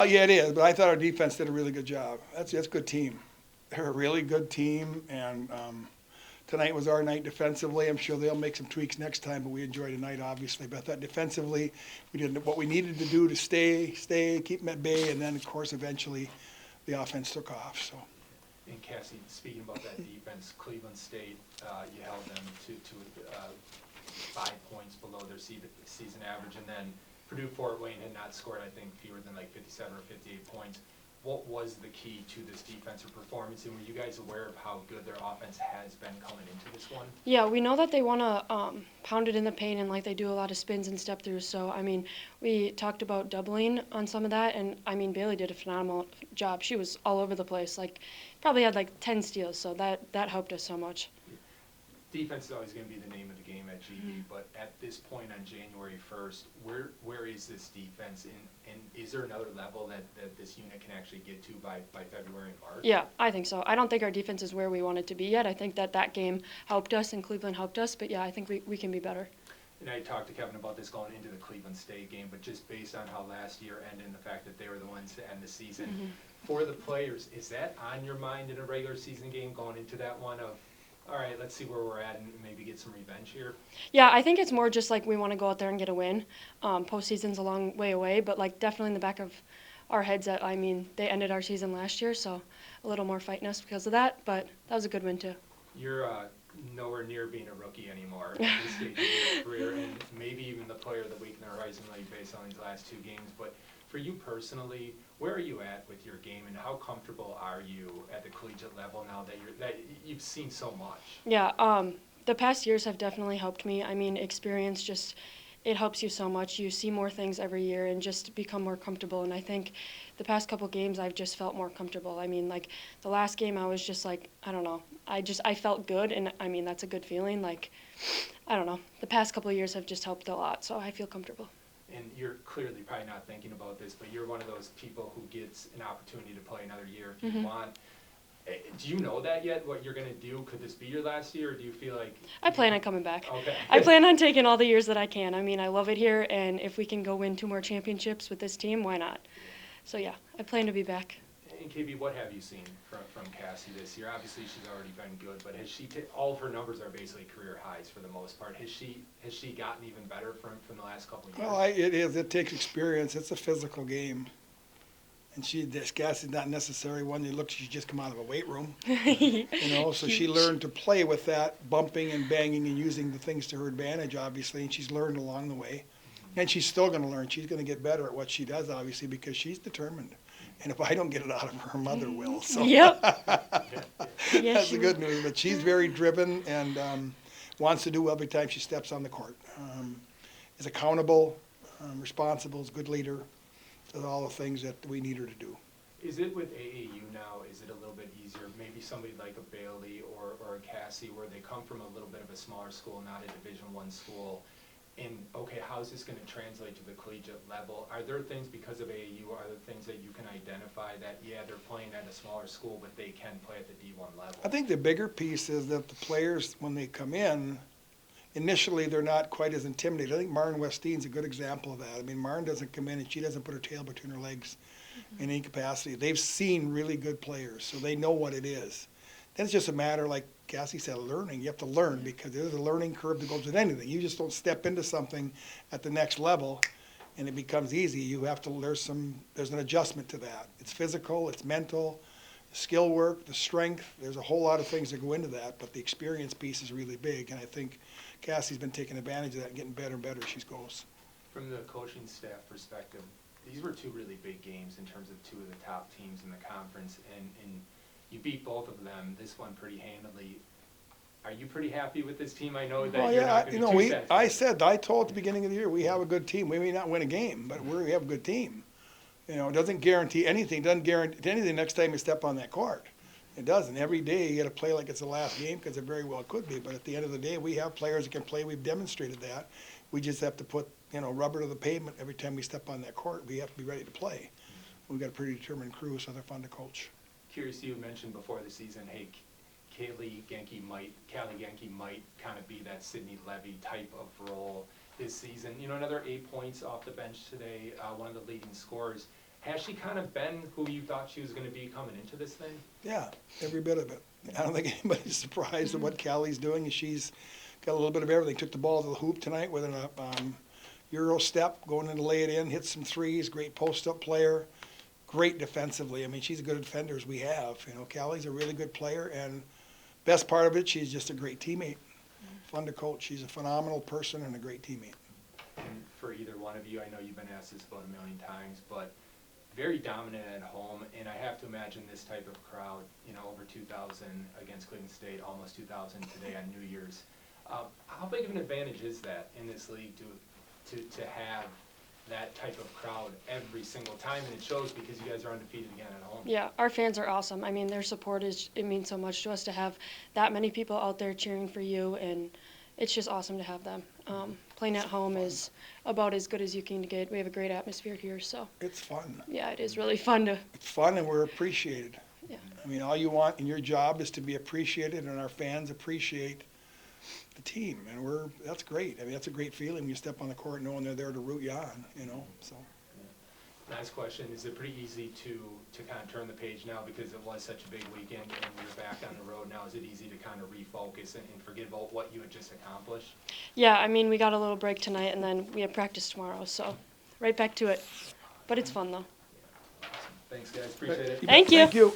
Yeah, it is, but I thought our defense did a really good job. That's a good team. They're a really good team, and tonight was our night defensively. I'm sure they'll make some tweaks next time, but we enjoyed tonight, obviously. But I thought defensively, we did what we needed to do to stay, keep them at bay, and then, of course, eventually the offense took off. So. And Cassie, speaking about that defense, Cleveland State, you held them to 5 points below their season average, and then Purdue Fort Wayne had not scored, I think, fewer than like 57 or 58 points. What was the key to this defensive performance, and were you guys aware of how good their offense has been coming into this one? Yeah, we know that they want to pound it in the paint, and like they do a lot of spins and step throughs. So I mean, we talked about doubling on some of that, and I mean Bailey did a phenomenal job. She was all over the place. Like probably had like 10 steals, so that helped us so much. Defense is always going to be the name of the game at GB, but at this point on January 1st, where is this defense, and is there another level that this unit can actually get to by February and March? Yeah, I think so. I don't think our defense is where we want it to be yet. I think that game helped us and Cleveland helped us, but yeah, I think we can be better. And I talked to Kevin about this going into the Cleveland State game, but just based on how last year ended and the fact that they were the ones to end the season, for the players, is that on your mind in a regular season game going into that one of, all right, let's see where we're at and maybe get some revenge here? Yeah, I think it's more just like we want to go out there and get a win. Postseason's a long way away, but like definitely in the back of our heads that, I mean, they ended our season last year, so a little more fight in us because of that, but that was a good win too. You're nowhere near being a rookie anymore at this stage of your career, and maybe even the player of the week in the Horizon League based on these last 2 games, but for you personally, where are you at with your game, and how comfortable are you at the collegiate level now that you've seen so much? Yeah, the past years have definitely helped me. I mean, experience just, it helps you so much. You see more things every year and just become more comfortable, and I think the past couple games I've just felt more comfortable. I mean, like the last game I was just like, I don't know, I felt good, and I mean, that's a good feeling. Like, I don't know, the past couple of years have just helped a lot, so I feel comfortable. And you're clearly probably not thinking about this, but you're one of those people who gets an opportunity to play another year if you want. Do you know that yet, what you're going to do? Could this be your last year, or do you feel like... I plan on coming back. Okay. I plan on taking all the years that I can. I mean, I love it here, and if we can go win 2 more championships with this team, why not? So, yeah, I plan to be back. And KB, what have you seen from Cassie this year? Obviously, she's already been good, but has she all of her numbers are basically career highs for the most part. Has she gotten even better from the last couple of years? Well, it is. It takes experience. It's a physical game. And Cassie's not necessarily one that looks, she's just come out of a weight room. So she learned to play with that, bumping and banging and using the things to her advantage, obviously, and she's learned along the way. And she's still going to learn. She's going to get better at what she does, obviously, because she's determined. And if I don't get it out of her, her mother will. So Yep. That's the good news. But she's very driven and wants to do well every time she steps on the court. Is accountable, responsible, is a good leader, does all the things that we need her to do. Is it with AAU now, is it a little bit easier? Maybe somebody like a Bailey or a Cassie, where they come from a little bit of a smaller school, not a Division I school, and okay, how is this going to translate to the collegiate level? Are there things because of AAU, are there things that you can identify that, yeah, they're playing at a smaller school, but they can play at the D1 level? I think the bigger piece is that the players, when they come in, initially they're not quite as intimidated. I think Maren Westeen's a good example of that. I mean, Maren doesn't come in and she doesn't put her tail between her legs in any capacity. They've seen really good players, so they know what it is. Then it's just a matter, like Cassie said, learning. You have to learn because there's a learning curve that goes with anything. You just don't step into something at the next level and it becomes easy. You have to, there's an adjustment to that. It's physical, it's mental, skill work, the strength. There's a whole lot of things that go into that, but the experience piece is really big, and I think Cassie's been taking advantage of that and getting better and better as she goes. From the coaching staff perspective, these were 2 really big games in terms of 2 of the top teams in the conference, and you beat both of them, this one pretty handily. Are you pretty happy with this team? I know that you're not going to do that. I told at the beginning of the year, we have a good team. We may not win a game, but we have a good team. It doesn't guarantee anything. Doesn't guarantee anything next time you step on that court. It doesn't. Every day you got to play like it's the last game because it very well could be. But at the end of the day, we have players that can play. We've demonstrated that. We just have to put rubber to the pavement every time we step on that court. We have to be ready to play. We've got a pretty determined crew, so they're fun to coach. Curious, you mentioned before the season, hey, Callie Genke might kind of be that Sydney Levy type of role this season. Another 8 points off the bench today, one of the leading scorers. Has she kind of been who you thought she was going to be coming into this thing? Yeah, every bit of it. I don't think anybody's surprised at what Callie's doing. She's got a little bit of everything. Took the ball to the hoop tonight with a Euro step, going in to lay it in, hit some threes, great post-up player, great defensively. I mean, she's as good a defender as we have. You know, Callie's a really good player, and best part of it, she's just a great teammate. Fun to coach. She's a phenomenal person and a great teammate. And for either one of you, I know you've been asked this about a million times, but very dominant at home, and I have to imagine this type of crowd, you know, over 2,000 against Cleveland State, almost 2,000 today on New Year's. How big of an advantage is that in this league to have that type of crowd every single time? And it shows because you guys are undefeated again at home. Yeah, our fans are awesome. I mean, their support it means so much to us to have that many people out there cheering for you, and it's just awesome to have them. Playing at home is about as good as you can get. We have a great atmosphere here, so. It's fun. Yeah, it is really fun to. It's fun, and we're appreciated. Yeah. I mean, all you want in your job is to be appreciated, and our fans appreciate the team, and that's great. I mean, that's a great feeling when you step on the court knowing they're there to root you on, you know, so. Last question, is it pretty easy to kind of turn the page now because it was such a big weekend and you're back on the road now? Is it easy to kind of refocus and forget about what you had just accomplished? Yeah, I mean, we got a little break tonight, and then we have practice tomorrow, so right back to it. But it's fun, though. Awesome. Thanks, guys. Appreciate it. Thank you. Thank you.